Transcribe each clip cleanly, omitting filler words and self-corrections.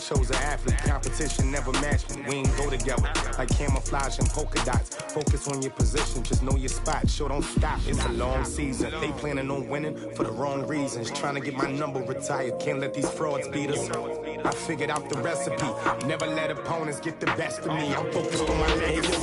chose an athlete. Competition never matched me. We ain't go together like camouflage and polka dots. Focus on your position, just know your spot. Sure, don't stop. It's a long season. They planning on winning for the wrong reasons. Trying to get my number retired. Can't let these frauds beat us. I figured out the recipe. Never let opponents get the best of me. I'm focused on my legacy.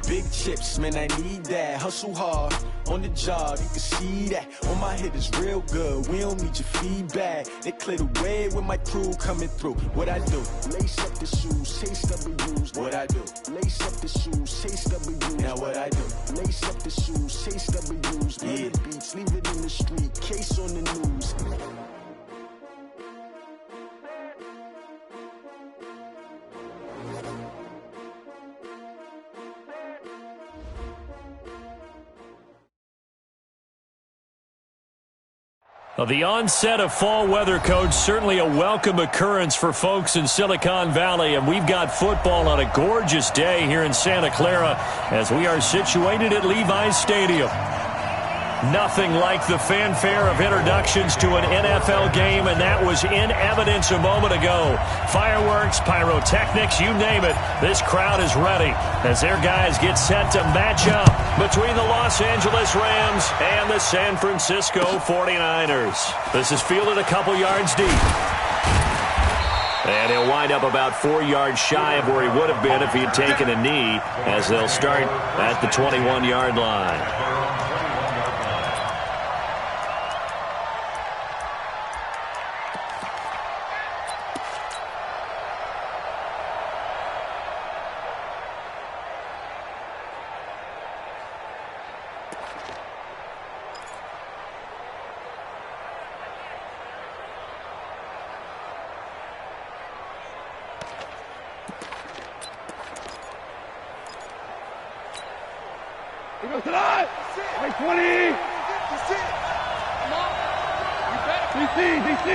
Big chips, man, I need that. Hustle hard on the job, you can see that. On my head is real good. We don't need your feedback. They clear the way with my crew coming through. What I do? Lace up the shoes, chase W's. What I do? Lace up the shoes, chase W's. Now what I do? Lace up the shoes, chase W's. Yeah, beats, leave it in the street. Case on the news. Well, the onset of fall weather, Coach, certainly a welcome occurrence for folks in Silicon Valley. And we've got football on a gorgeous day here in Santa Clara as we are situated at Levi's Stadium. Nothing like the fanfare of introductions to an NFL game, and that was in evidence a moment ago. Fireworks, pyrotechnics, you name it. This crowd is ready as their guys get set to match up between the Los Angeles Rams and the San Francisco 49ers. This is fielded a couple yards deep. And he'll wind up about 4 yards shy of where he would have been if he had taken a knee, as they'll start at the 21-yard line. He goes to the eye. Right 20. DC.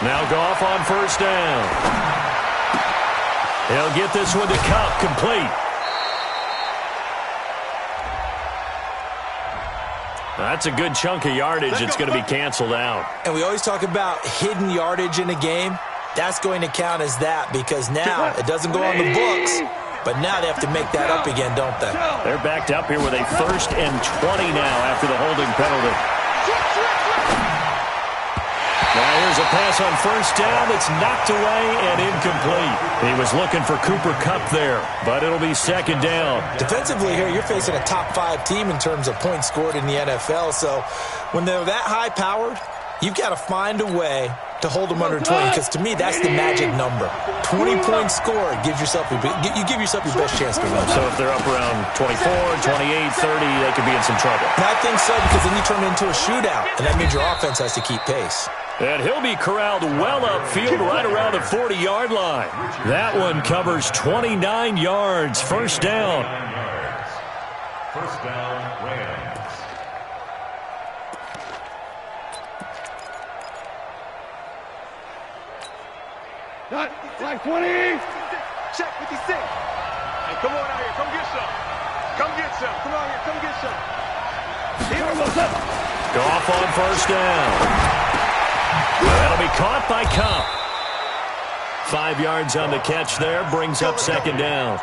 Now Goff on first down. He'll get this one to Cup, complete. That's a good chunk of yardage. It's going to be canceled out. And we always talk about hidden yardage in a game. That's going to count as that because now it doesn't go on the books. But now they have to make that up again, don't they? They're backed up here with a 1st and 20 now after the holding penalty. Now here's a pass on first down that's knocked away and incomplete. He was looking for Cooper Kupp there, but it'll be 2nd down. Defensively here, you're facing a top-5 team in terms of points scored in the NFL. So when they're that high-powered, you've got to find a way to hold them under 20, because to me, that's the magic number. 20 points scored, you give yourself your best chance to win. So if they're up around 24, 28, 30, they could be in some trouble. And I think so, because then you turn it into a shootout, and that means your offense has to keep pace. And he'll be corralled well upfield right around the 40-yard line. That one covers 29 yards. 1st down. First down, Rams. Not like 20. Check 56. Hey, come on out here. Come get some. Come get some. Come out here. Come get some. Goff on first down. That'll be caught by Kupp. 5 yards on the catch there. Brings up 2nd down.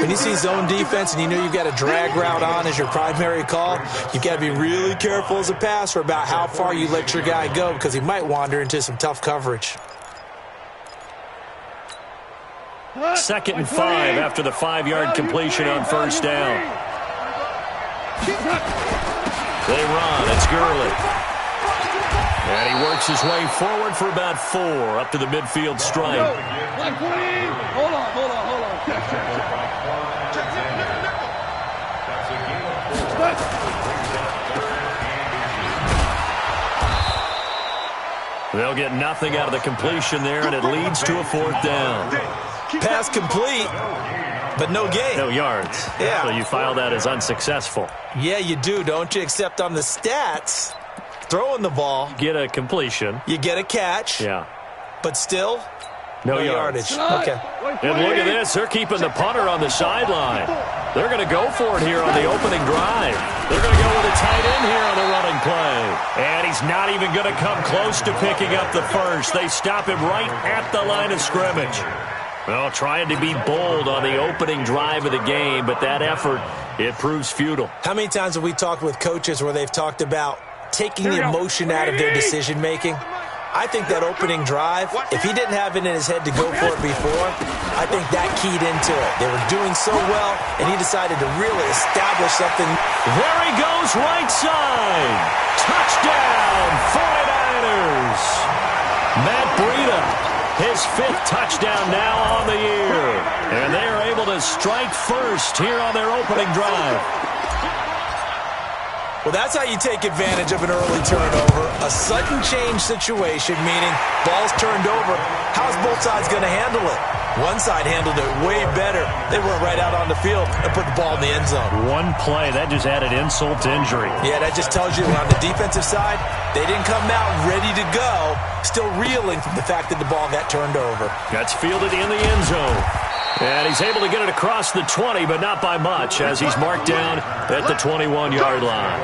When you see zone defense and you know you've got a drag route on as your primary call, you've got to be really careful as a passer about how far you let your guy go because he might wander into some tough coverage. 2nd and 5 after the 5-yard completion on first down. They run. It's Gurley. And he works his way forward for about 4 up to the midfield stripe. Hold on. They'll get nothing out of the completion there, and it leads to a 4th down. Pass complete, but no gain. No yards. Yeah. So you file that as unsuccessful. Yeah, you do, don't you? Except on the stats, throwing the ball. Get a completion. You get a catch. Yeah. But still, no yardage. Okay. And look at this. They're keeping the punter on the sideline. They're going to go for it here on the opening drive. They're going to go with a tight end here on the running play. And he's not even going to come close to picking up the first. They stop him right at the line of scrimmage. Well, trying to be bold on the opening drive of the game, but that effort, it proves futile. How many times have we talked with coaches where they've talked about taking the emotion out of their decision-making? I think that opening drive, if he didn't have it in his head to go for it before, I think that keyed into it. They were doing so well, and he decided to really establish something. There he goes, right side. Touchdown, 49ers. Matt Breida, his 5th touchdown now on the year. And they are able to strike first here on their opening drive. Well, that's how you take advantage of an early turnover. A sudden change situation, meaning ball's turned over. How's both sides going to handle it? One side handled it way better. They went right out on the field and put the ball in the end zone. One play, that just added insult to injury. Yeah, that just tells you on the defensive side, they didn't come out ready to go, still reeling from the fact that the ball got turned over. That's fielded in the end zone. And he's able to get it across the 20, but not by much, as he's marked down at the 21-yard line.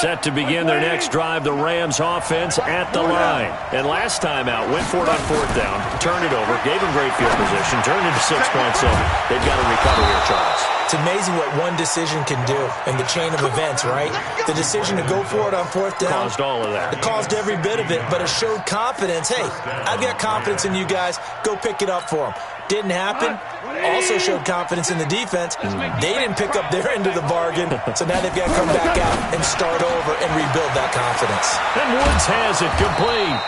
Set to begin their next drive, the Rams offense at the line. And last time out, went for it on 4th down, turned it over, gave him great field position, turned into 6 points, so they've got to recover here, Charles. It's amazing what one decision can do in the chain of events, right? The decision to go for it on 4th down. Caused all of that. It caused every bit of it, but it showed confidence. Hey, I've got confidence in you guys. Go pick it up for them. Didn't happen. Also showed confidence in the defense. They didn't pick up their end of the bargain, so now they've got to come back out and start over and rebuild that confidence. And Woods has it complete.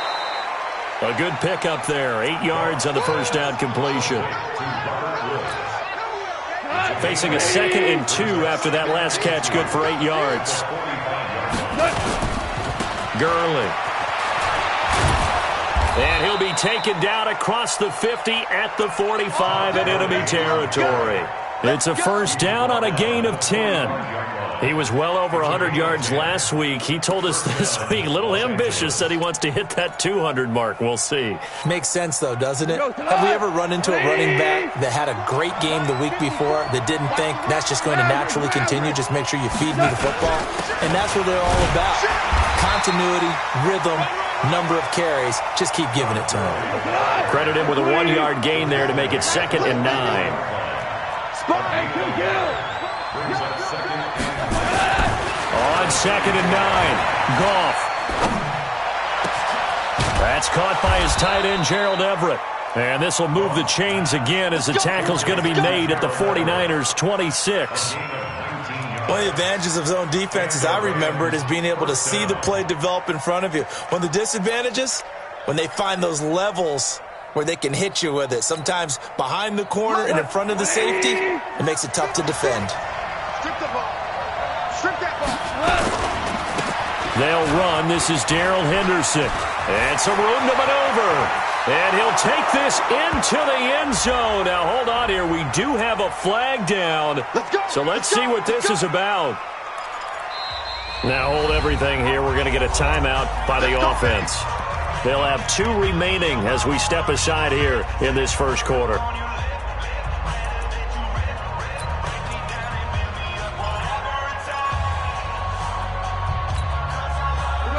A good pickup there. 8 yards on the first down completion. Facing a 2nd and 2 after that last catch, good for 8 yards. Gurley. And he'll be taken down across the 50 at the 45 in enemy territory. It's a first down on a gain of 10. He was well over 100 yards last week. He told us this week, a little ambitious, said he wants to hit that 200 mark. We'll see. Makes sense, though, doesn't it? Have we ever run into a running back that had a great game the week before that didn't think that's just going to naturally continue? Just make sure you feed me the football. And that's what they're all about. Continuity, rhythm, number of carries. Just keep giving it to him. Credit him with a 1-yard gain there to make it 2nd and 9. On 2nd and 9, Goff. That's caught by his tight end, Gerald Everett. And this will move the chains again as the tackle's going to be made at the 49ers' 26. One of the advantages of zone defense, as I remember it, is being able to see the play develop in front of you. One of the disadvantages, when they find those levels where they can hit you with it. Sometimes behind the corner and in front of the safety, it makes it tough to defend. Strip the ball. Strip that ball. They'll run. This is Darrell Henderson. And some room to maneuver. And he'll take this into the end zone. Now, hold on here. We do have a flag down. So let's see what this is about. Now, hold everything here. We're going to get a timeout by the offense. They'll have 2 remaining as we step aside here in this first quarter.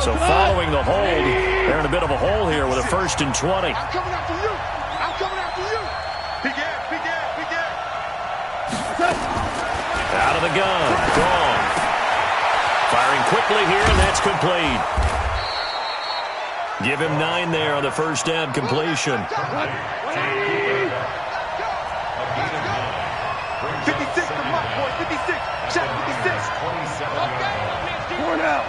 So following the hold, they're in a bit of a hole here with a 1st and 20. I'm coming after you. I'm coming after you. Big ass, big ass, big ass. Out of the gun. Gone. Firing quickly here, and that's complete. Give him 9 there on the first down completion. 56 to Mike, boy. 56. Check 56. Four now.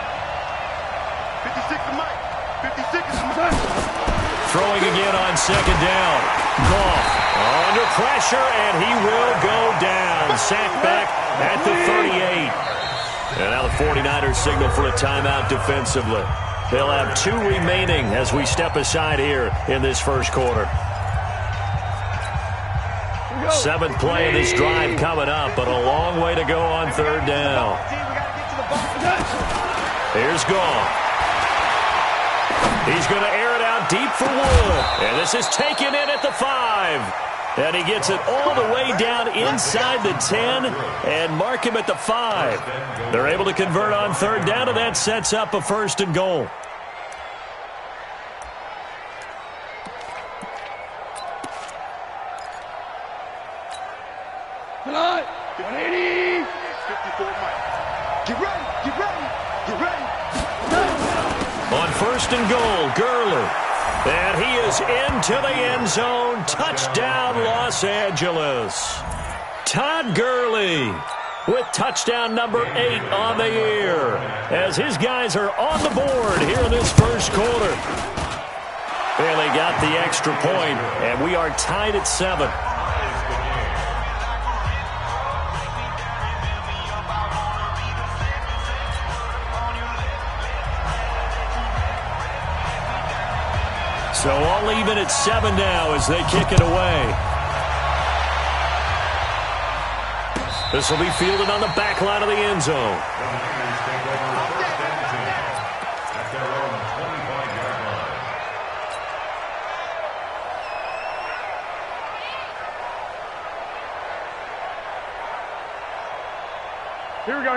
56 to Mike. 56 to Mike. Throwing again on 2nd down. Goff under pressure, and he will go down. Sacked back at the 38. And now the 49ers signal for a timeout defensively. They'll have 2 remaining as we step aside here in this first quarter. Seventh play of this drive coming up, but a long way to go on third down. Here's Goff. He's going to air it out deep for Wood. And this is taken in at the 5. And he gets it all the way down inside the 10 and mark him at the 5. They're able to convert on third down, and that sets up a 1st and goal. Come on, 180. 54, Mike. Get ready, get ready, get ready. On 1st and goal, Gurley. And he is into the end zone. Touchdown, Los Angeles. Todd Gurley with touchdown number 8 on the year as his guys are on the board here in this first quarter. Bailey got the extra point, and we are tied at 7. So all even at 7 now as they kick it away. This will be fielded on the back line of the end zone.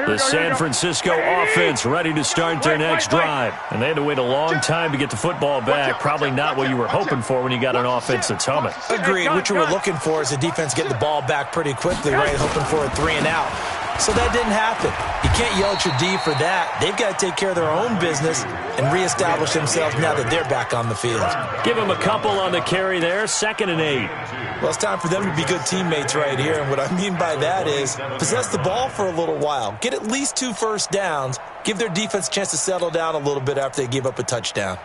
The San Francisco offense ready to start their next drive. And they had to wait a long time to get the football back. Probably not what you were hoping for when you got an offense that's humming. Agreed. What you were looking for is the defense getting the ball back pretty quickly, right? Hoping for a 3 and out. So that didn't happen. You can't yell at your D for that. They've got to take care of their own business and reestablish themselves now that they're back on the field. Give them a couple on the carry there. 2nd and 8. Well, it's time for them to be good teammates right here. And what I mean by that is possess the ball for a little while. Get at least 2 first downs. Give their defense a chance to settle down a little bit after they give up a touchdown.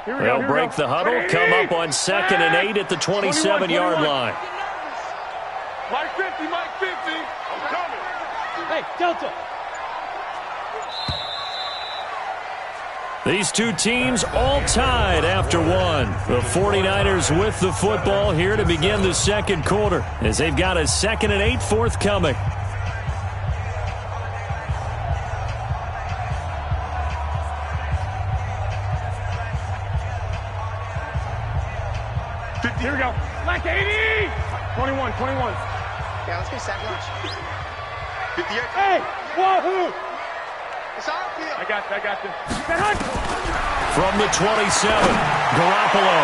They'll break the huddle, come up on 2nd and 8 at the 27-yard line. Mike 50, Mike 50. I'm coming. Hey, Delta. These two teams all tied after 1. The 49ers with the football here to begin the second quarter as they've got a 2nd and 8 forthcoming. Here we go. Like 80. 21. Yeah, let's get set lunch. 58. Hey, wahoo! It's our field. I got this. From the 27, Garoppolo.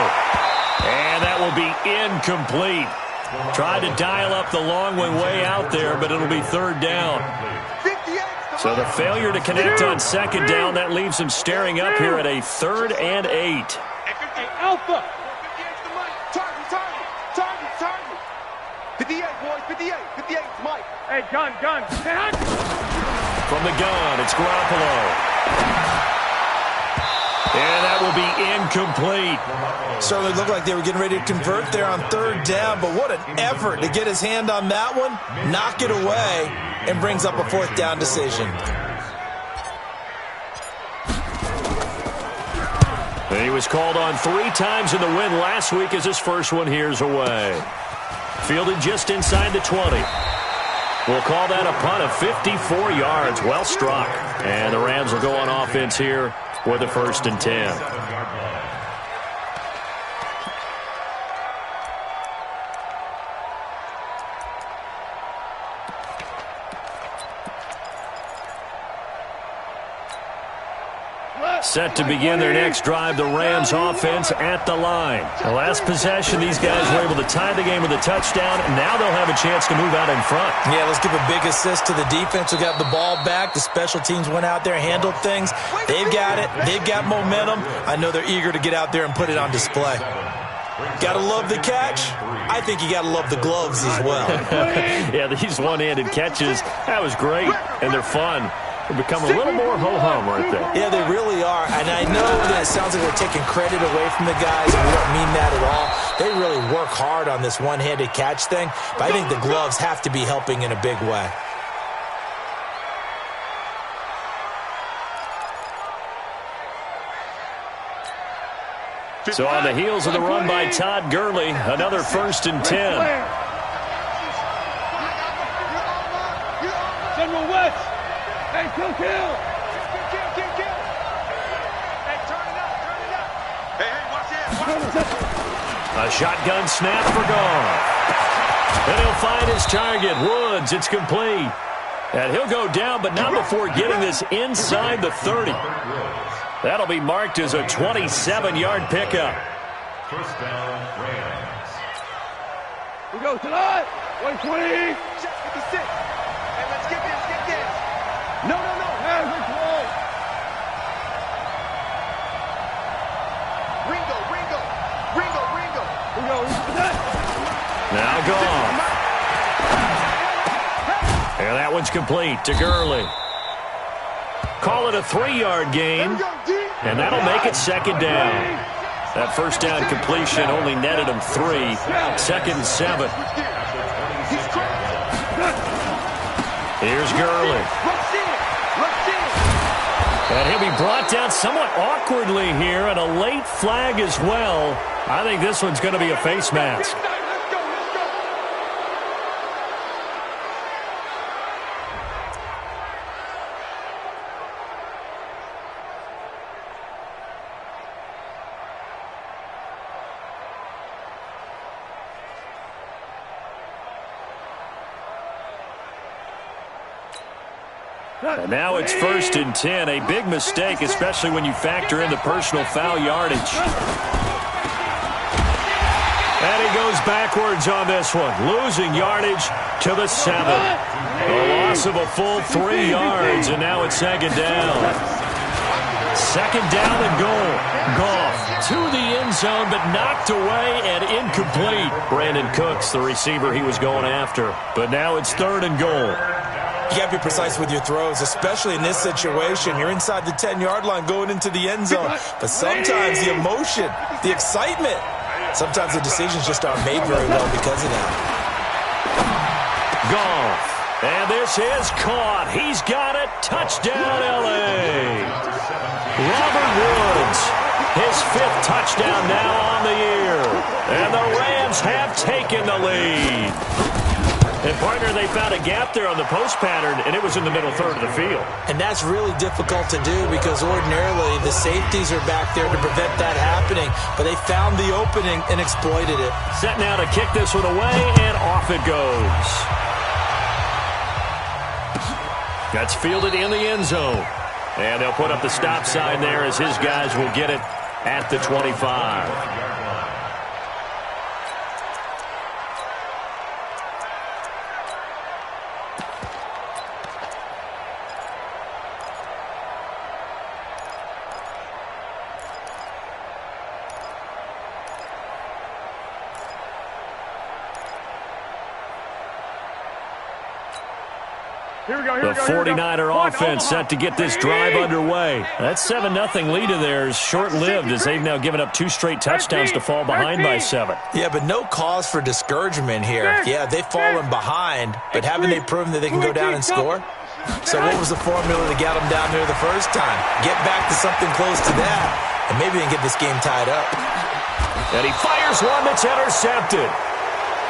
And that will be incomplete. Tried to dial up the long way out there, but it'll be 3rd down. 58. So the failure to connect on 2nd down, that leaves him staring up here at a 3rd and 8. Hey, Alpha. 58, boys, 58, 58, Mike. Hey, gun. From the gun, it's Garoppolo. And that will be incomplete. Certainly looked like they were getting ready to convert there on 3rd down, but what an effort to get his hand on that one, knock it away, and brings up a 4th down decision. And he was called on 3 times in the win last week as his first one here's away. Fielded just inside the 20. We'll call that a punt of 54 yards. Well struck. And the Rams will go on offense here with a 1st and 10. Set to begin their next drive, the Rams offense at the line. The last possession, these guys were able to tie the game with a touchdown, and now they'll have a chance to move out in front. Yeah, let's give a big assist to the defense who got the ball back. The special teams went out there, handled things. They've got it. They've got momentum. I know they're eager to get out there and put it on display. Got to love the catch. I think you got to love the gloves as well. Yeah, these one-handed catches, that was great, and they're fun. They're becoming a little more ho-hum right there. Yeah, they really are. And I know that it sounds like we're taking credit away from the guys, and we don't mean that at all. They really work hard on this one-handed catch thing, but I think the gloves have to be helping in a big way. So on the heels of the run by Todd Gurley, another 1st and 10. General West. Hey, kill. Hey, turn it up. Hey, watch it. A shotgun snap for Goff. And he'll find his target, Woods. It's complete. And he'll go down, but not before getting this inside the 30. That'll be marked as a 27-yard pickup. First down, Rams. We go tonight. 120. Check 56. Hey, let's get this. No. Hands are closed. Ringo. We go. Now Goff. And that one's complete to Gurley. Call it a 3-yard gain, and that'll make it 2nd down. That 1st down completion only netted him 3. 2nd and 7. Here's Gurley. And he'll be brought down somewhat awkwardly here, and a late flag as well. I think this one's going to be a face mask. And now it's 1st and 10. A big mistake, especially when you factor in the personal foul yardage. And he goes backwards on this one, losing yardage to the 7. A loss of a full 3 yards, and now it's 2nd down. 2nd down and goal. Goff to the end zone, but knocked away and incomplete. Brandon Cooks, the receiver he was going after. But now it's 3rd and goal. You got to be precise with your throws, especially in this situation. You're inside the 10-yard line going into the end zone. But sometimes the emotion, the excitement, sometimes the decisions just aren't made very well because of that. Goff. And this is caught. He's got it. Touchdown, L.A. Robert Woods. His 5th touchdown now on the year. And the Rams have taken the lead. And, partner, they found a gap there on the post pattern, and it was in the middle 3rd of the field. And that's really difficult to do because ordinarily the safeties are back there to prevent that happening. But they found the opening and exploited it. Set now to kick this one away, and off it goes. That's fielded in the end zone. And they'll put up the stop sign there as his guys will get it at the 25. The 49er offense set to get this drive underway. That 7-0 lead of theirs short-lived as they've now given up 2 straight touchdowns to fall behind by 7. Yeah, but no cause for discouragement here. Yeah, they've fallen behind, but haven't they proven that they can go down and score? So what was the formula to get them down there the first time? Get back to something close to that, and maybe they can get this game tied up. And he fires one that's intercepted.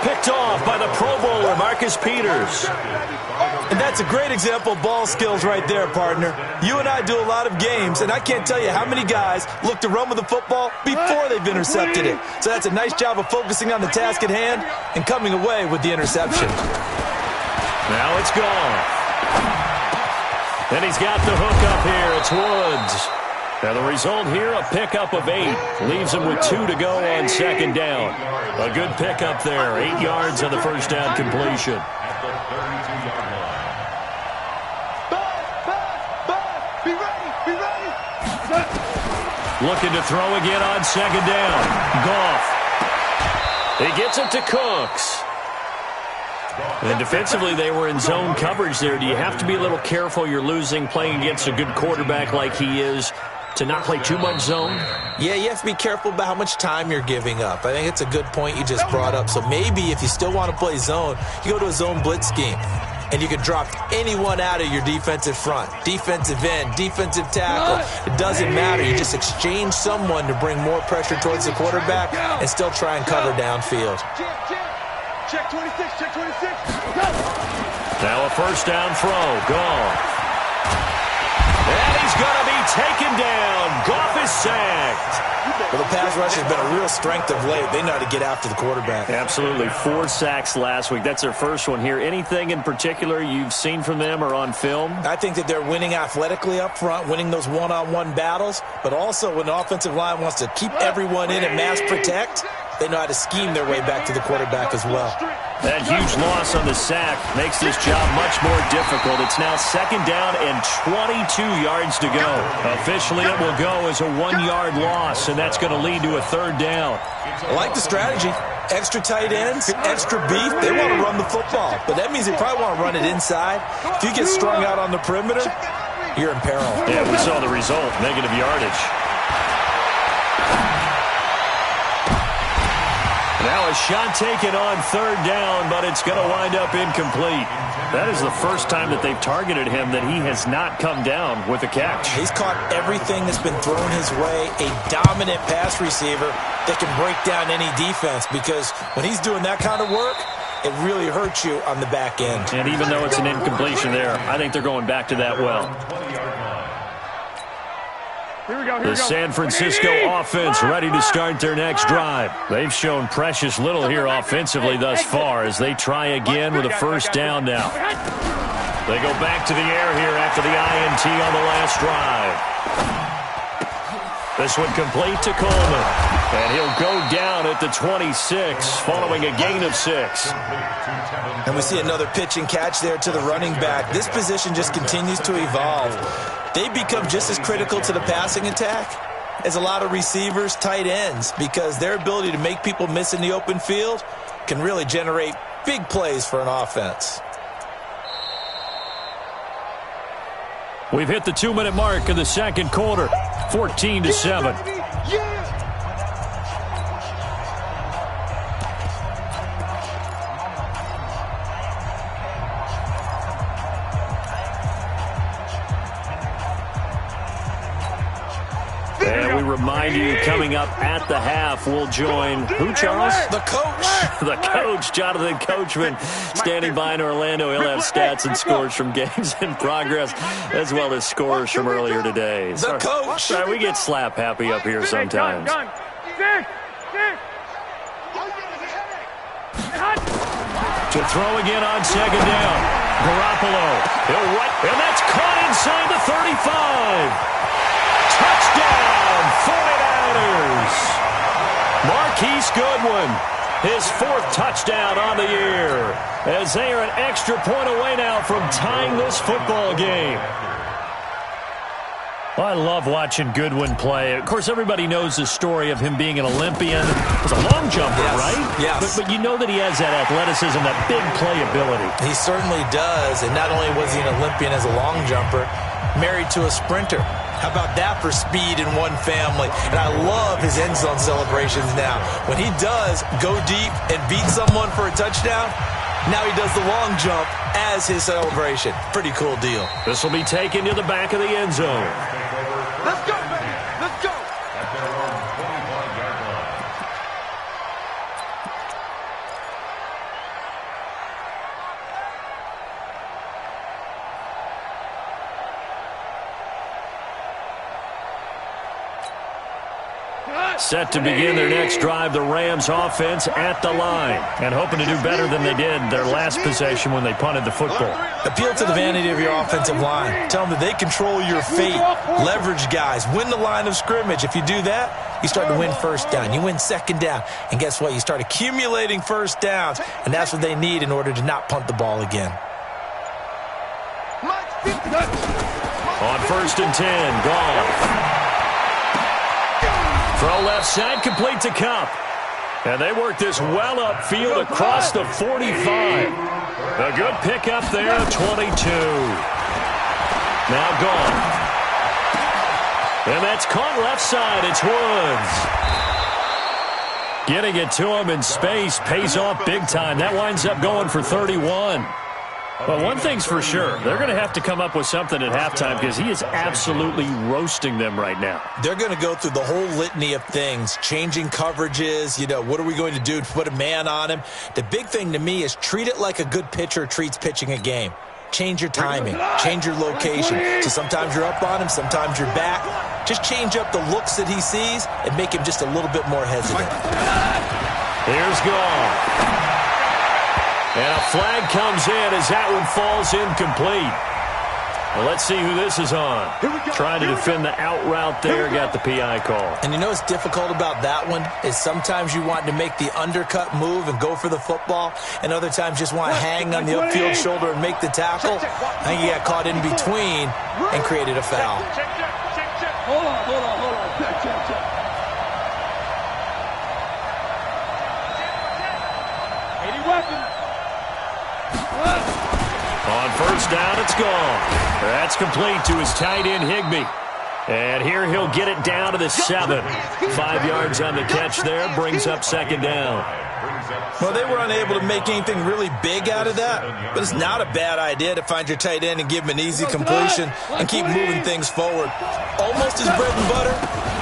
Picked off by the Pro Bowler, Marcus Peters. And that's a great example of ball skills right there, partner. You and I do a lot of games, and I can't tell you how many guys look to run with the football before they've intercepted it. So that's a nice job of focusing on the task at hand and coming away with the interception. Now it's gone. And he's got the hook up here. It's Woods. Now the result here, a pickup of 8. Leaves him with 2 to go on 2nd down. A good pickup there. 8 yards on the first down completion. Looking to throw again on 2nd down. Goff. He gets it to Cooks. And defensively, they were in zone coverage there. Do you have to be a little careful? You're losing, playing against a good quarterback like he is, to not play too much zone? Yeah, you have to be careful about how much time you're giving up. I think it's a good point you just brought up. So maybe if you still want to play zone, you go to a zone blitz scheme. and you can drop anyone out of your defensive front. Defensive end, defensive tackle, it doesn't matter. You just exchange someone to bring more pressure towards the quarterback and still try and cover downfield. Check 26, check 26. Now a first down throw. Goff. And he's going to be taken down. Goff is sacked. Well, the pass rush has been a real strength of late. They know how to get after the quarterback. Absolutely. 4 sacks last week. That's their first one here. Anything in particular you've seen from them or on film? I think that they're winning athletically up front, winning those one-on-one battles, but also when the offensive line wants to keep everyone in and mass protect, they know how to scheme their way back to the quarterback as well. That huge loss on the sack makes this job much more difficult. It's now second down and 22 yards to go. Officially, it will go as a 1-yard loss, and that's going to lead to a third down. I like the strategy. Extra tight ends, extra beef. They want to run the football, but that means they probably want to run it inside. If you get strung out on the perimeter, you're in peril. Yeah, we saw the result, negative yardage. Now a shot taken on third down, but it's going to wind up incomplete. That is the first time that they've targeted him that he has not come down with a catch. He's caught everything that's been thrown his way, a dominant pass receiver that can break down any defense, because when he's doing that kind of work, it really hurts you on the back end. And even though it's an incompletion there, I think they're going back to that well. The San Francisco offense ready to start their next drive. They've shown precious little here offensively thus far as they try again with a first down now. They go back to the air here after the INT on the last drive. This one complete to Coleman. And he'll go down at the 26 following a gain of 6. And we see another pitch and catch there to the running back. This position just continues to evolve. They become just as critical to the passing attack as a lot of receivers, tight ends, because their ability to make people miss in the open field can really generate big plays for an offense. We've hit the 2-minute mark in the second quarter, 14-7. And we remind you, coming up at the half, we'll join who, Charles? The coach. The coach, Jonathan Coachman, standing by in Orlando. He'll have stats and scores from games in progress, as well as scores from earlier today. The coach. Sorry, we get slap happy up here sometimes. To throw again on second down. Garoppolo. And that's caught inside the 35. Touchdown, 49ers. Marquise Goodwin, his 4th touchdown on the year, as they are an extra point away now from tying this football game. Well, I love watching Goodwin play. Of course, everybody knows the story of him being an Olympian. He was a long jumper, right? Yes. But you know that he has that athleticism, that big playability. He certainly does. And not only was he an Olympian as a long jumper, married to a sprinter. How about that for speed in one family? And I love his end zone celebrations now. When he does go deep and beat someone for a touchdown, now he does the long jump as his celebration. Pretty cool deal. This will be taken to the back of the end zone. Let's go, baby. Let's go. Set to begin their next drive, the Rams offense at the line, and hoping to do better than they did their last possession when they punted the football. Appeal to the vanity of your offensive line. Tell them that they control your fate. Leverage guys. Win the line of scrimmage. If you do that, you start to win first down. You win second down. And guess what? You start accumulating first downs, and that's what they need in order to not punt the ball again. On 1st and 10, Goff. Throw left side, complete to Cup. And they work this well upfield across the 45. A good pickup there, 22. Now Goff. And that's caught left side. It's Woods. Getting it to him in space pays off big time. That winds up going for 31. Well, one thing's for sure. They're going to have to come up with something at halftime because he is absolutely roasting them right now. They're going to go through the whole litany of things, changing coverages, what are we going to do to put a man on him? The big thing to me is treat it like a good pitcher treats pitching a game. Change your timing, change your location. So sometimes you're up on him, sometimes you're back. Just change up the looks that he sees and make him just a little bit more hesitant. Here's Gall. And a flag comes in as that one falls incomplete. Well, let's see who this is on. Trying to defend the out route there, got the PI call. And what's difficult about that one is sometimes you want to make the undercut move and go for the football, and other times just want to hang on the upfield shoulder and make the tackle. I think he got caught in between and created a foul. Hold on. Check. Any weapon. On first down, it's gone. That's complete to his tight end, Higbee. And here he'll get it down to the 7. 5 yards on the catch there, brings up second down. Well, they were unable to make anything really big out of that, but it's not a bad idea to find your tight end and give him an easy completion and keep moving things forward. Almost his bread and butter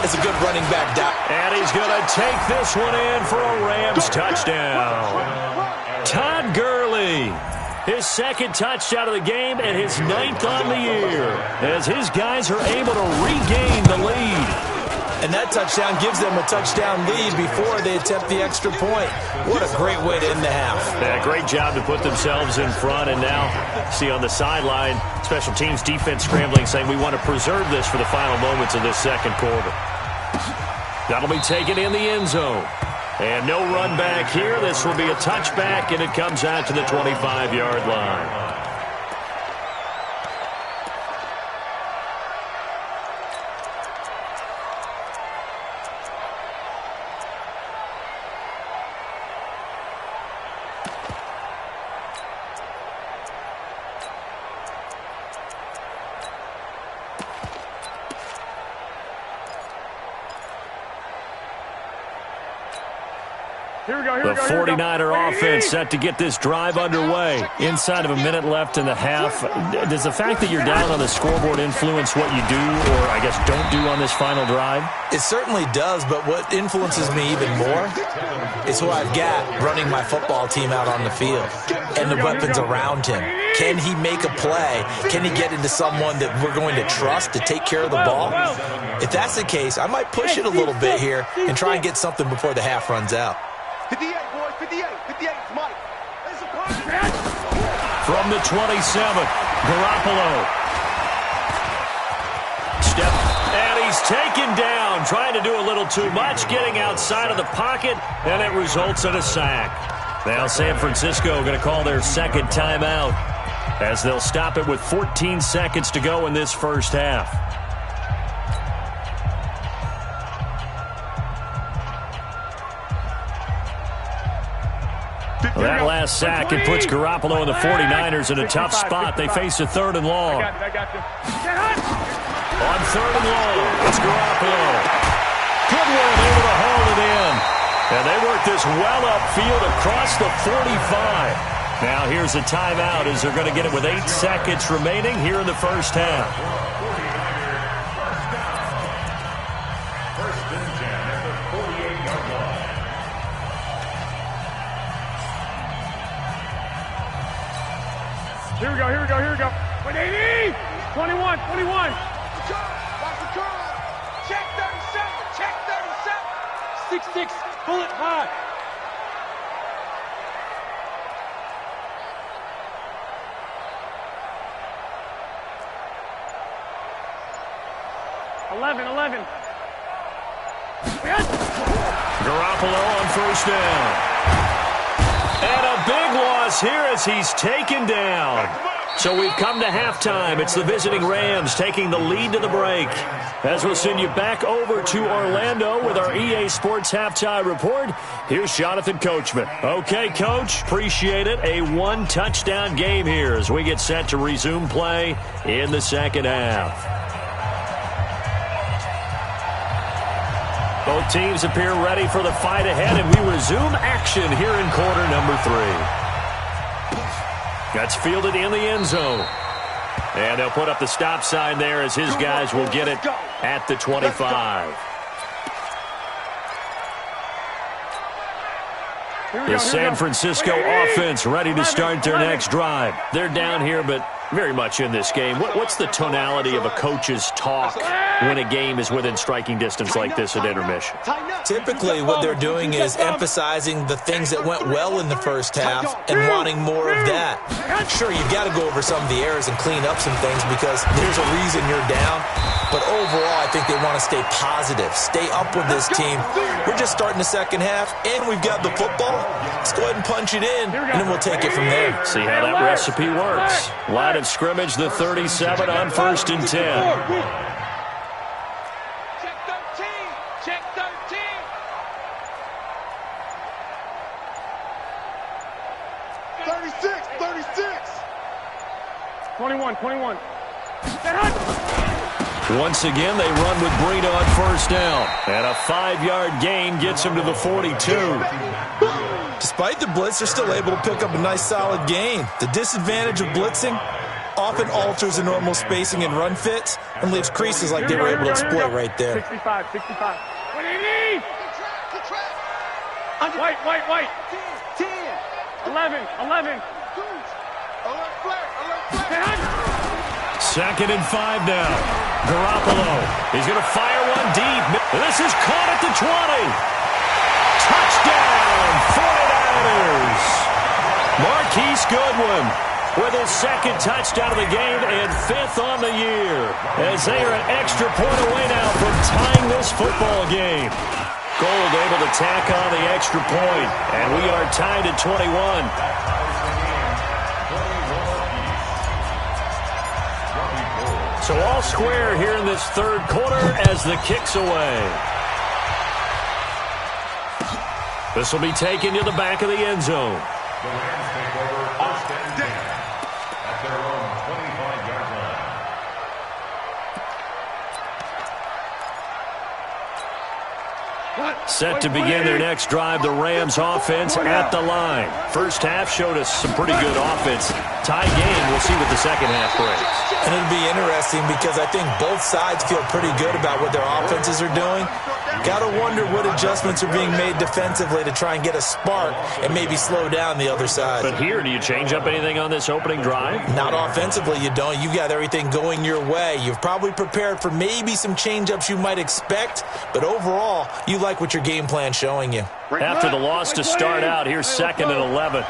is a good running back down. And he's going to take this one in for a Rams touchdown. Todd Gurley. His second touchdown of the game and his 9th on the year as his guys are able to regain the lead. And that touchdown gives them a touchdown lead before they attempt the extra point. What a great way to end the half. Yeah, great job to put themselves in front. And now, see on the sideline, special teams defense scrambling, saying we want to preserve this for the final moments of this second quarter. That'll be taken in the end zone. And no run back here. This will be a touchback, and it comes out to the 25-yard line. The 49er offense set to get this drive underway. Inside of a minute left in the half. Does the fact that you're down on the scoreboard influence what you do, or I guess don't do on this final drive? It certainly does, but what influences me even more is who I've got running my football team out on the field and the weapons around him. Can he make a play? Can he get into someone that we're going to trust to take care of the ball? If that's the case, I might push it a little bit here and try and get something before the half runs out. 58, boys, 58, Mike. From the 27, Garoppolo. Step, and he's taken down, trying to do a little too much, getting outside of the pocket, and it results in a sack. Now San Francisco going to call their second timeout as they'll stop it with 14 seconds to go in this first half. Well, that last sack, it puts Garoppolo and the 49ers in a tough spot. They face a 3rd and long. On 3rd and long, it's Garoppolo. Good one, able to haul it in. And they work this well upfield across the 45. Now here's a timeout as they're going to get it with 8 seconds remaining here in the first half. Here we go. 180! 21. Watch the curl. Check 37. 6'6", bullet high. Eleven. Garoppolo on first down. And a big loss here as he's taken down. So we've come to halftime. It's the visiting Rams taking the lead to the break. As we'll send you back over to Orlando with our EA Sports Halftime Report, here's Jonathan Coachman. Okay, Coach, appreciate it. A 1-touchdown game here as we get set to resume play in the second half. Both teams appear ready for the fight ahead, and we resume action here in quarter number 3. That's fielded in the end zone. And they'll put up the stop sign there as his guys will get it at the 25. The San Francisco offense ready to start their next drive. They're down here, but very much in this game. What's the tonality of a coach's talk when a game is within striking distance like this at intermission? Typically, what they're doing is emphasizing the things that went well in the first half and wanting more of that. Sure, you've got to go over some of the errors and clean up some things because there's a reason you're down. But overall, I think they want to stay positive, stay up with this team. We're just starting the second half, and we've got the football. Let's go ahead and punch it in, and then we'll take it from there. See how that recipe works. Line of scrimmage, the 37 on 1st and 10. Check 13. Check 13. 36. 21. Once again, they run with Breida on 1st down. And a 5-yard gain gets them to the 42. Despite the blitz, they're still able to pick up a nice, solid gain. The disadvantage of blitzing often alters the normal spacing and run fits and leaves creases like they were able to exploit right there. 65. 180. White. 10. 11. Alert flag. 2nd and 5 now. Garoppolo. He's going to fire one deep. This is caught at the 20. Touchdown, 49ers. Marquise Goodwin with his 2nd touchdown of the game and 5th on the year. As they are an extra point away now from tying this football game. Gold able to tack on the extra point. And we are tied at 21. So all square here in this 3rd quarter as the kick's away. This will be taken to the back of the end zone. The Rams take over 1st and 10 at their own 25-yard line. Set to begin their next drive, the Rams offense at the line. First half showed us some pretty good offense. Tie game, we'll see what the second half brings. And it'll be interesting because I think both sides feel pretty good about what their offenses are doing. Got to wonder what adjustments are being made defensively to try and get a spark and maybe slow down the other side. But here, do you change up anything on this opening drive? Not offensively, you don't. You've got everything going your way. You've probably prepared for maybe some change-ups you might expect, but overall, you like what your game plan's showing you. After the loss to start out, here's 2nd and 11.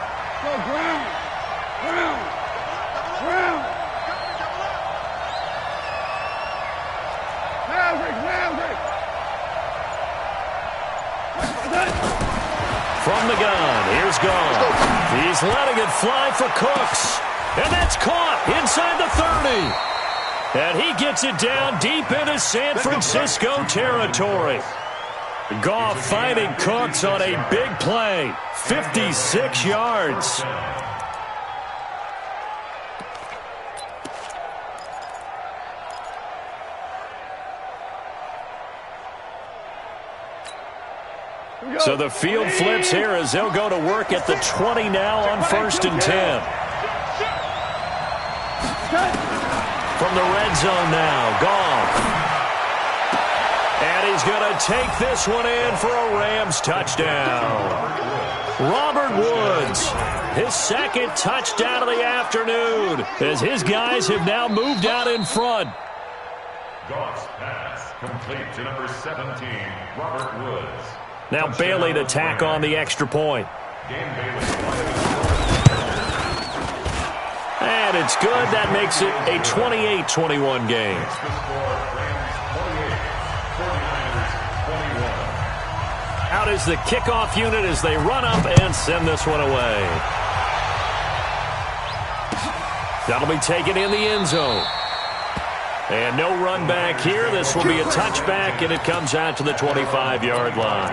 From the gun, here's Goff. He's letting it fly for Cooks. And that's caught inside the 30. And he gets it down deep into San Francisco territory. Goff finding Cooks on a big play. 56 yards. So the field flips here as they'll go to work at the 20 now on 1st and 10. From the red zone now, Goff. And he's going to take this one in for a Rams touchdown. Robert Woods, his 2nd touchdown of the afternoon, as his guys have now moved out in front. Goff's pass complete to number 17, Robert Woods. Now Bailey to tack on the extra point. And it's good. That makes it a 28-21 game. Out is the kickoff unit as they run up and send this one away. That'll be taken in the end zone. And no run back here. This will be a touchback, and it comes out to the 25-yard line.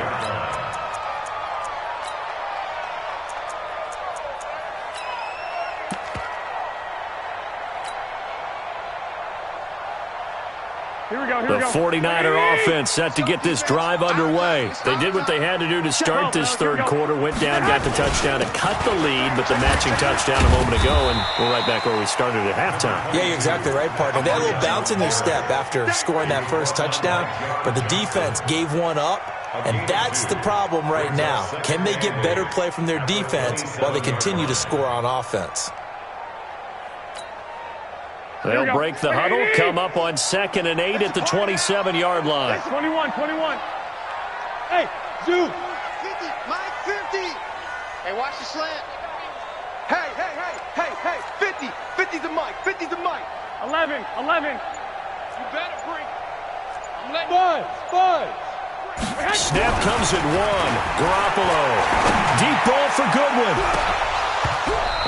Here we go. The 49er offense set to get this drive underway. They did what they had to do to start this third quarter, went down, got the touchdown to cut the lead, but the matching touchdown a moment ago, and we're right back where we started at halftime. Yeah, you're exactly right, partner. They had a little bounce in their step after scoring that first touchdown, but the defense gave one up, and that's the problem right now. Can they get better play from their defense while they continue to score on offense? They'll break the huddle, come up on 2nd and 8 at the 27-yard line. 21. Hey, Zoo. 50, Mike, 50. Hey, watch the slant. Hey. 50. 50's a Mike. 50's a Mike. 11. You better bring. I'm letting Five. Snap comes at 1. Garoppolo. Deep ball for Goodwin.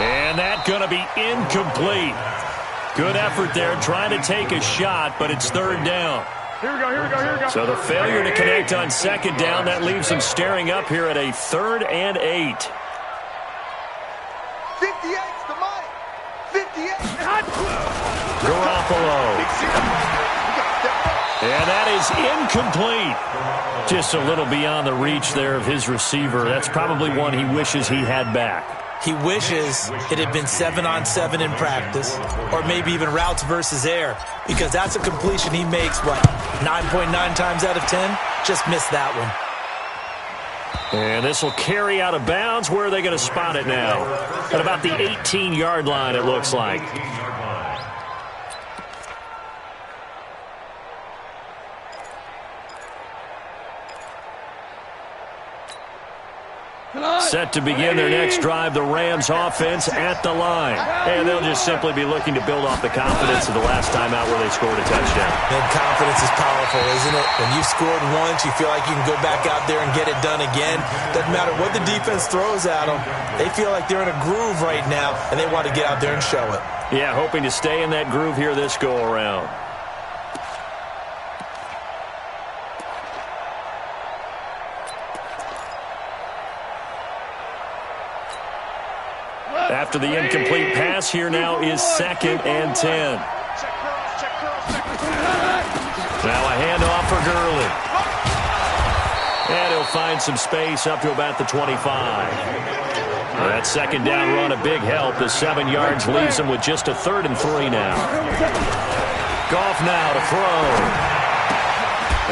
And that's going to be incomplete. Good effort there, trying to take a shot, but it's third down. Here we go. So the failure to connect on second down, that leaves them staring up here at a 3rd and 8. 58's the Mike. 58. Garoppolo. And that is incomplete. Just a little beyond the reach there of his receiver. That's probably one he wishes he had back. He wishes it had been 7-on-7 in practice, or maybe even routes versus air, because that's a completion he makes, 9.9 times out of 10? Just missed that one. And this will carry out of bounds. Where are they going to spot it now? At about the 18-yard line, it looks like. Set to begin their next drive, the Rams offense at the line. And they'll just simply be looking to build off the confidence of the last time out where they scored a touchdown. And confidence is powerful, isn't it? When you've scored once, you feel like you can go back out there and get it done again. Doesn't matter what the defense throws at them. They feel like they're in a groove right now, and they want to get out there and show it. Yeah, hoping to stay in that groove here this go-around. After the incomplete pass, here now is 2nd and 10. Now a handoff for Gurley. And he'll find some space up to about the 25. That second down run, a big help. The 7 yards leaves him with just a 3rd and 3 now. Goff now to throw.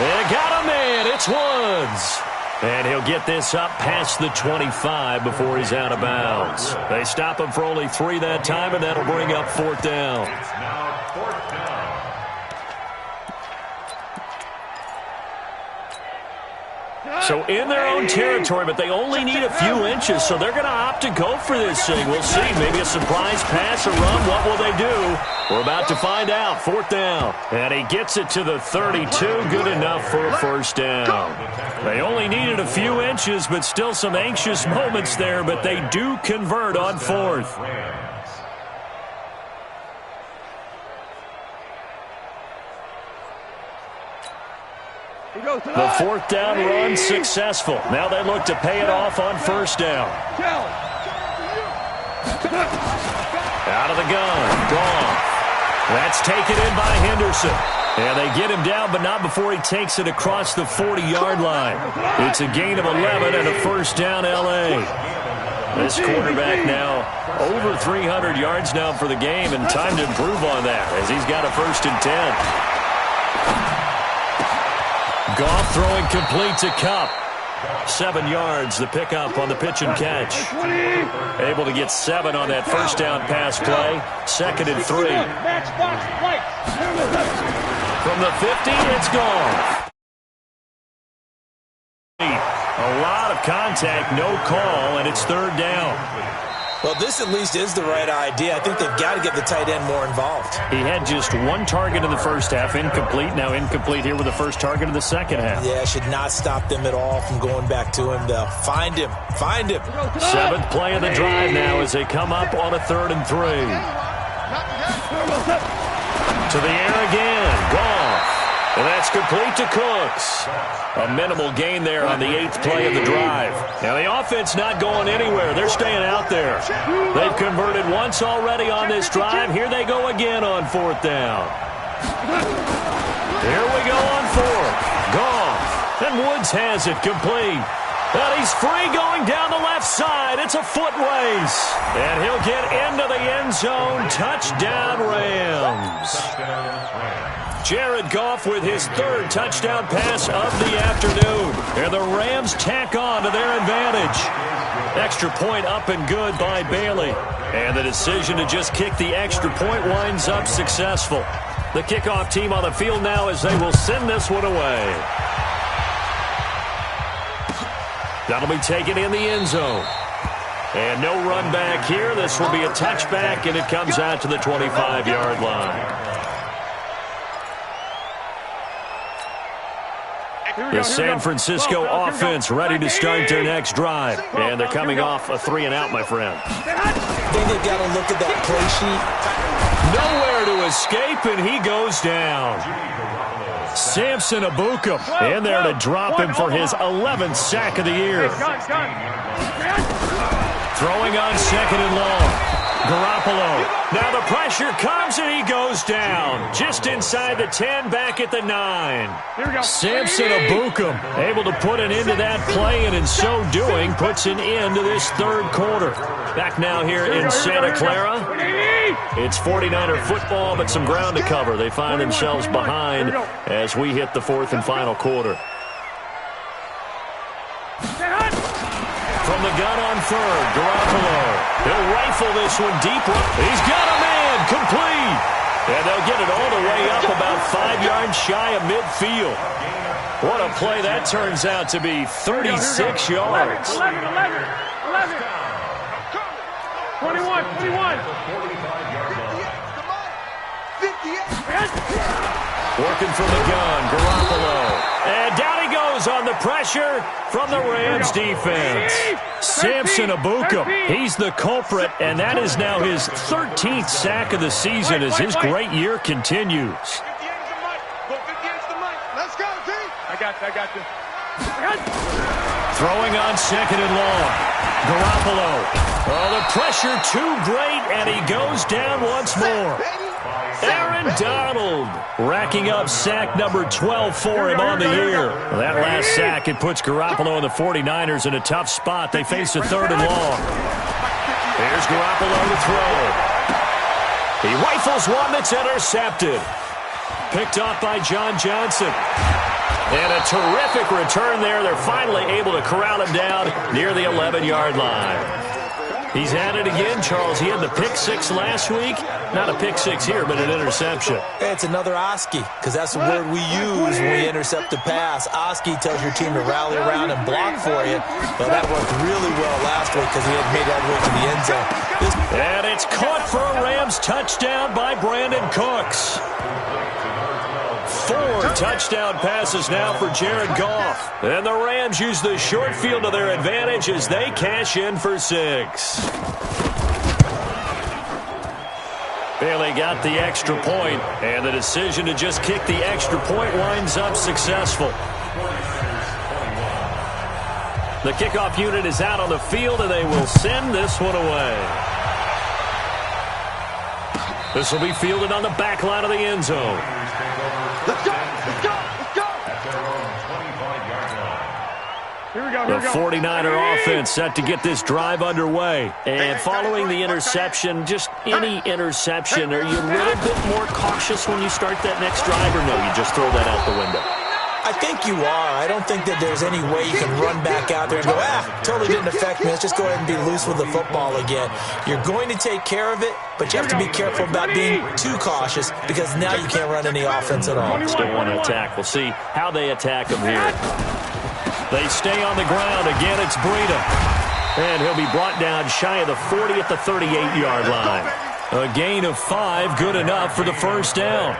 They got a man. It's Woods. And he'll get this up past the 25 before he's out of bounds. They stop him for only 3 that time, and that'll bring up 4th down. It's now 4th down. So in their own territory, but they only need a few inches, so they're going to opt to go for this thing. We'll see. Maybe a surprise pass or run. What will they do? We're about to find out. 4th down. And he gets it to the 32. Good enough for a 1st down. They only needed a few inches, but still some anxious moments there, but they do convert on 4th. The 4th down run successful. Now they look to pay it off on 1st down. Out of the gun. Gone. That's taken in by Henderson. And they get him down, but not before he takes it across the 40-yard line. It's a gain of 11 and a 1st down L.A. This quarterback now over 300 yards now for the game, and time to improve on that as he's got a 1st and 10. Goff throwing complete to Kupp. 7 yards, the pickup on the pitch and catch. Able to get 7 on that 1st down pass play. 2nd and 3. From the 50, it's gone. A lot of contact, no call, and it's 3rd down. Well, this at least is the right idea. I think they've got to get the tight end more involved. He had just 1 target in the first half, incomplete. Now incomplete here with the first target of the second half. Yeah, should not stop them at all from going back to him, though. Find him. 7th play of the drive now as they come up on a 3rd and 3. To the air again. Goff. And that's complete to Cooks. A minimal gain there on the 8th play of the drive. Now the offense not going anywhere. They're staying out there. They've converted once already on this drive. Here they go again on 4th down. Here we go on fourth. Goff. And Woods has it complete. And he's free going down the left side. It's a foot race. And he'll get into the end zone. Touchdown, Rams. Jared Goff with his third touchdown pass of the afternoon. And the Rams tack on to their advantage. Extra point up and good by Bailey. And the decision to just kick the extra point winds up successful. The kickoff team on the field now as they will send this one away. That'll be taken in the end zone. And no run back here. This will be a touchback, and it comes out to the 25-yard line. The San Francisco offense ready to start their next drive. And they're coming off a 3-and-out, my friend. I think they've got to look at that play sheet. Nowhere to escape, and he goes down. Samson Abukum in there to drop him for his 11th sack of the year. Throwing on second and long. Garoppolo. Now the pressure comes and he goes down. Just inside the 10, back at the 9. Samson Abukum able to put an end to that play, and in so doing puts an end to this third quarter. Back now here in Santa Clara. It's 49er football, but some ground to cover. They find themselves behind as we hit the fourth and final quarter. From the gun on third, Garoppolo. He'll rifle this one deep. He's got a man, complete. And they'll get it all the way up about 5 yards shy of midfield. What a play that turns out to be, 36 yards. 11. 21. 58. Working from the gun, Garoppolo. And down he goes on the pressure from the Rams defense. Samson Abukum, he's the culprit, and that is now his 13th sack of the season as his great year continues. Let's go, D. I got you. Throwing on second and long. Garoppolo. Oh, the pressure too great, and he goes down once more. Aaron Donald racking up sack number 12 for him on the year. That last sack, it puts Garoppolo and the 49ers in a tough spot. They face a third and long. Here's Garoppolo to throw. He rifles one that's intercepted. Picked off by John Johnson. And a terrific return there. They're finally able to corral him down near the 11-yard line. He's at it again, Charles. He had the pick six last week. Not a pick six here, but an interception. It's another Oski, because that's the word we use when we intercept a pass. Oski tells your team to rally around and block for you. But that worked really well last week because he had made it all the way to the end zone. And it's caught for a Rams touchdown by Brandon Cooks. 4 touchdown passes now for Jared Goff. And the Rams use the short field to their advantage as they cash in for 6. Bailey got the extra point, and the decision to just kick the extra point winds up successful. The kickoff unit is out on the field, and they will send this one away. This will be fielded on the back line of the end zone. Let's go. The 49er offense set to get this drive underway. And following the interception, just any interception, are you a little bit more cautious when you start that next drive, or no, you just throw that out the window? I think you are. I don't think that there's any way you can run back out there and go, totally didn't affect me. Let's just go ahead and be loose with the football again. You're going to take care of it, but you have to be careful about being too cautious because now you can't run any offense at all. Still want to attack. We'll see how they attack him here. They stay on the ground. Again, it's Breida. And he'll be brought down shy of the 40 at the 38-yard line. A gain of 5, good enough for the first down.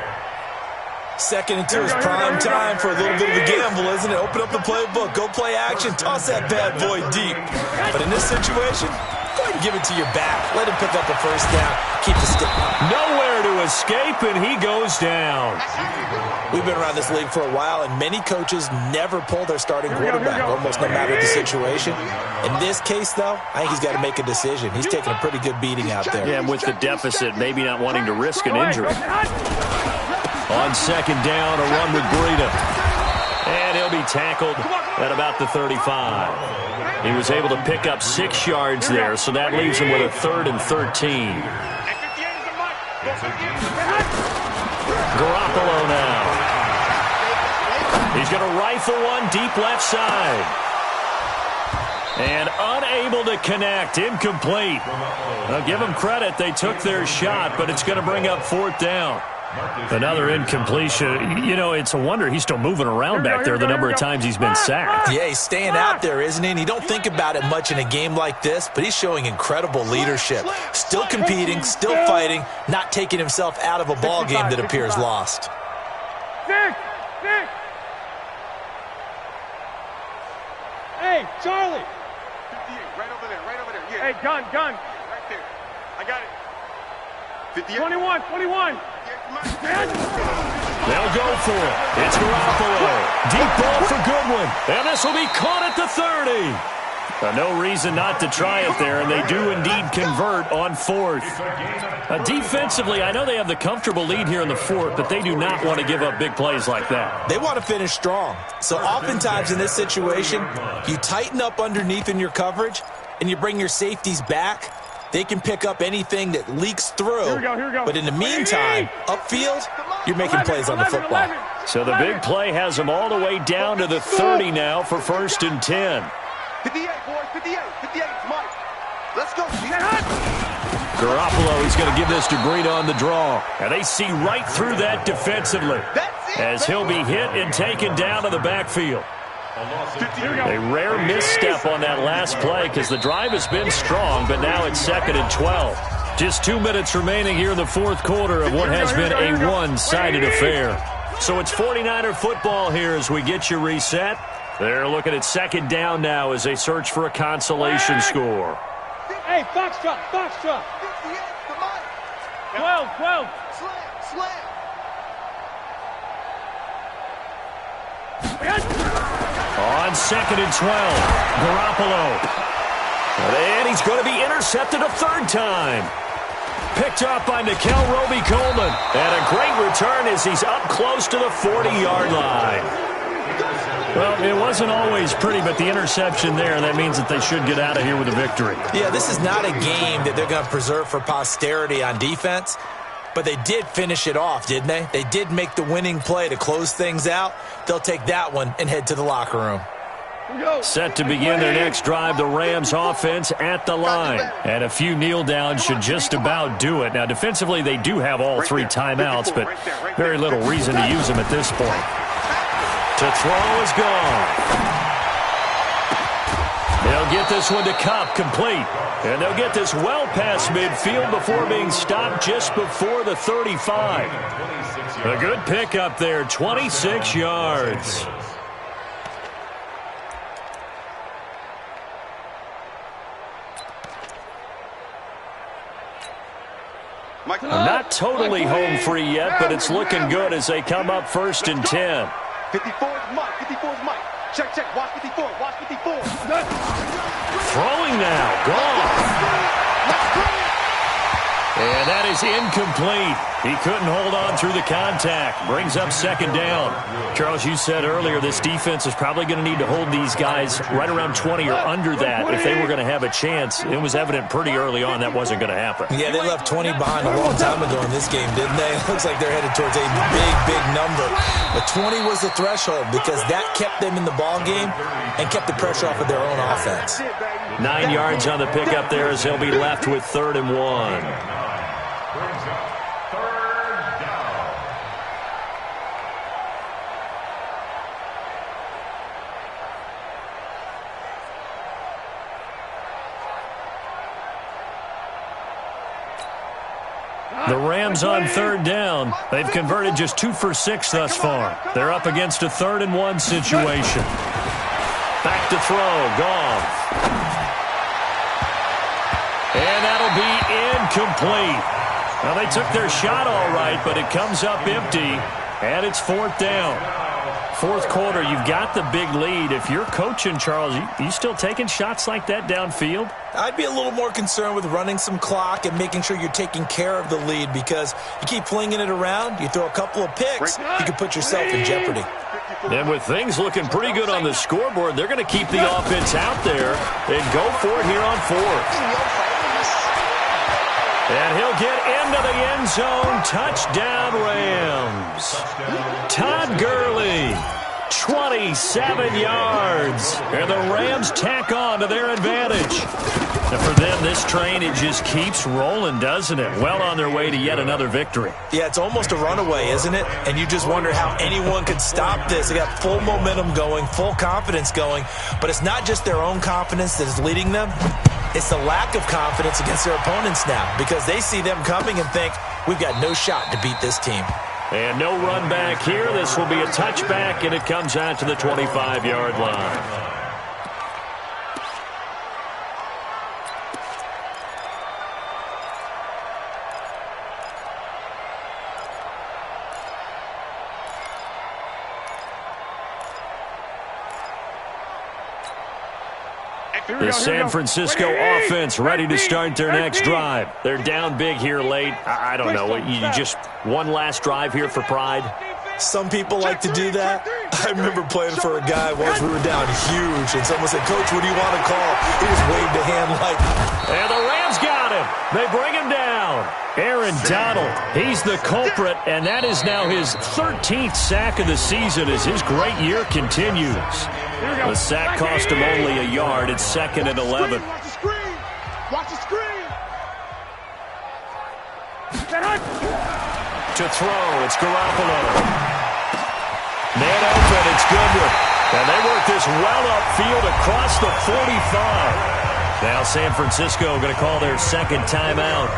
2nd and 2 is prime time for a little bit of a gamble, isn't it? Open up the playbook, go play action, toss that bad boy deep. But in this situation, go ahead and give it to your back. Let him pick up the first down. Keep the stick. Nowhere to escape, and he goes down. We've been around this league for a while, and many coaches never pull their starting quarterback, almost no matter the situation. In this case, though, I think he's got to make a decision. He's taking a pretty good beating out there. Yeah, and with the deficit, maybe not wanting to risk an injury. On second down, a run with Breida. And he'll be tackled at about the 35. He was able to pick up 6 yards there, so that leaves him with a 3rd and 13. Garoppolo now. He's going to rifle one deep left side. And unable to connect. Incomplete. I'll give them credit. They took their shot, but it's going to bring up 4th down. Another incompletion. You know, it's a wonder he's still moving around back there the number of times he's been sacked. Yeah, he's staying out there, isn't he? And you don't think about it much in a game like this, but he's showing incredible leadership. Still competing, still fighting, not taking himself out of a ball game that appears lost. Hey, Charlie. 58, right over there, right over there. Yeah. Hey, gun. Right there. I got it. 58. 21. They'll go for it. It's Garoppolo. Deep ball for Goodwin. And this will be caught at the 30. No reason not to try it there, and they do indeed convert on 4th. Defensively, I know they have the comfortable lead here in the 4th, but they do not want to give up big plays like that. They want to finish strong. So oftentimes in this situation, you tighten up underneath in your coverage, and you bring your safeties back. They can pick up anything that leaks through. Here we go. But in the meantime, upfield, you're making plays on the football. So the big play has them all the way down to the 30 now for 1st and 10. 58, boys, 58, Mike. Let's go. Garoppolo, he's going to give this to Breida on the draw. And they see right through that defensively as he'll be hit and taken down to the backfield. A rare misstep on that last play because the drive has been strong, but now it's 2nd and 12. Just 2 minutes remaining here in the 4th quarter of what has been a one-sided affair. So it's 49er football here as we get you reset. They're looking at 2nd down now as they search for a consolation score. Hey, Foxtrot. 12. Slam. On 2nd and 12, Garoppolo. And he's going to be intercepted a 3rd time. Picked up by Nikel Roby-Coleman. And a great return as he's up close to the 40-yard line. Well, it wasn't always pretty, but the interception there, that means that they should get out of here with a victory. Yeah, this is not a game that they're going to preserve for posterity on defense, but they did finish it off, didn't they? They did make the winning play to close things out. They'll take that one and head to the locker room. Set to begin their next drive, the Rams offense at the line. And a few kneel downs should just about do it. Now, defensively, they do have all 3 timeouts, but very little reason to use them at this point. To throw is gone. They'll get this one to Kupp, complete. And they'll get this well past midfield before being stopped just before the 35. A good pickup there, 26 yards. Not totally home free yet, but it's looking good as they come up 1st and 10. 54's Mike. Check. Watch 54. Throwing now. Gone. And that is incomplete. He couldn't hold on through the contact. Brings up 2nd down. Charles, you said earlier this defense is probably going to need to hold these guys right around 20 or under that if they were going to have a chance. It was evident pretty early on that wasn't going to happen. Yeah, they left 20 behind a long time ago in this game, didn't they? It looks like they're headed towards a big number. But 20 was the threshold because that kept them in the ball game and kept the pressure off of their own offense. 9 yards on the pickup there as they'll be left with 3rd and 1. Brings up 3rd down. The Rams on 3rd down. They've converted just 2 for 6 thus far. They're up against a 3rd and 1 situation. Back to throw. Goff. And that'll be incomplete. Well, they took their shot all right, but it comes up empty, and it's 4th down. Fourth quarter, you've got the big lead. If you're coaching, Charles, you still taking shots like that downfield? I'd be a little more concerned with running some clock and making sure you're taking care of the lead, because you keep flinging it around, you throw a couple of picks, you can put yourself in jeopardy. And with things looking pretty good on the scoreboard, they're going to keep the offense out there and go for it here on fourth. And he'll get into the end zone. Touchdown, Rams. Todd Gurley, 27 yards. And the Rams tack on to their advantage. And for them, this train, it just keeps rolling, doesn't it? Well on their way to yet another victory. Yeah, it's almost a runaway, isn't it? And you just wonder how anyone could stop this. They got full momentum going, full confidence going. But it's not just their own confidence that is leading them. It's the lack of confidence against their opponents now, because they see them coming and think, we've got no shot to beat this team. And no run back here. This will be a touchback, and it comes out to the 25-yard line. The San Francisco offense ready to start their next drive. They're down big here late. I don't know. You just one last drive here for pride? Some people like to do that. I remember playing for a guy once. We were down huge, and someone said, Coach, what do you want to call? He just waved a hand like... And the Rams got him. They bring him down. Aaron Donald, he's the culprit, and that is now his 13th sack of the season as his great year continues. The sack cost him only a yard. It's 2nd and 11. Watch the screen. Watch the screen. To throw, it's Garoppolo. Man open, it's Goodwin. And they work this well upfield across the 45. Now San Francisco going to call their second timeout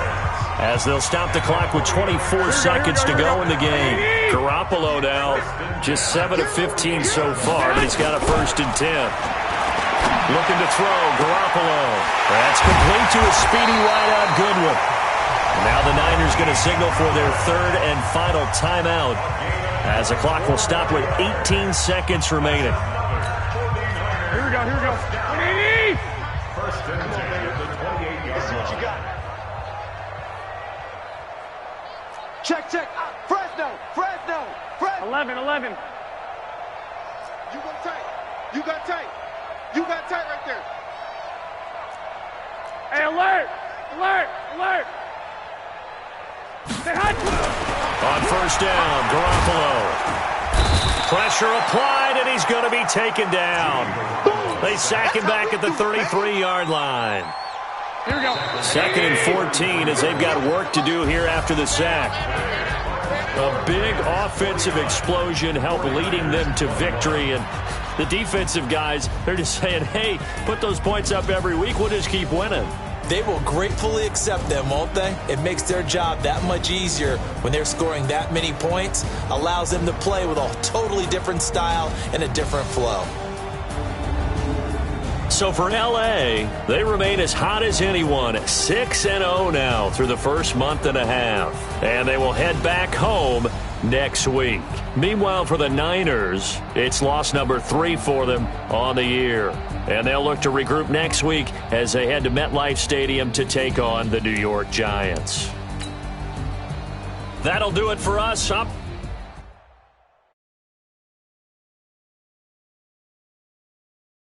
as they'll stop the clock with 24 seconds to go in the game. Garoppolo now just 7 of 15 so far, but he's got a 1st and 10. Looking to throw, Garoppolo. That's complete to a speedy wideout Goodwin. Now the Niners going to signal for their 3rd and final timeout as the clock will stop with 18 seconds remaining. Here we go, here we go. First and 10 at the 28-yard line. What you got? Check, check. Fresno. 11. You go tight. You got tight. You got tight right there. Hey, alert. On first down, Garoppolo. Pressure applied, and he's going to be taken down. They sack him back at the 33-yard line. Here we go. 2nd and 14 as they've got work to do here after the sack. A big offensive explosion helped leading them to victory, and the defensive guys, they're just saying, hey, put those points up every week, we'll just keep winning. They will gratefully accept them, won't they? It makes their job that much easier when they're scoring that many points, allows them to play with a totally different style and a different flow. So for L.A., they remain as hot as anyone, 6-0 now through the first month and a half. And they will head back home next week. Meanwhile, for the Niners, it's loss number 3 for them on the year. And they'll look to regroup next week as they head to MetLife Stadium to take on the New York Giants. That'll do it for us. Up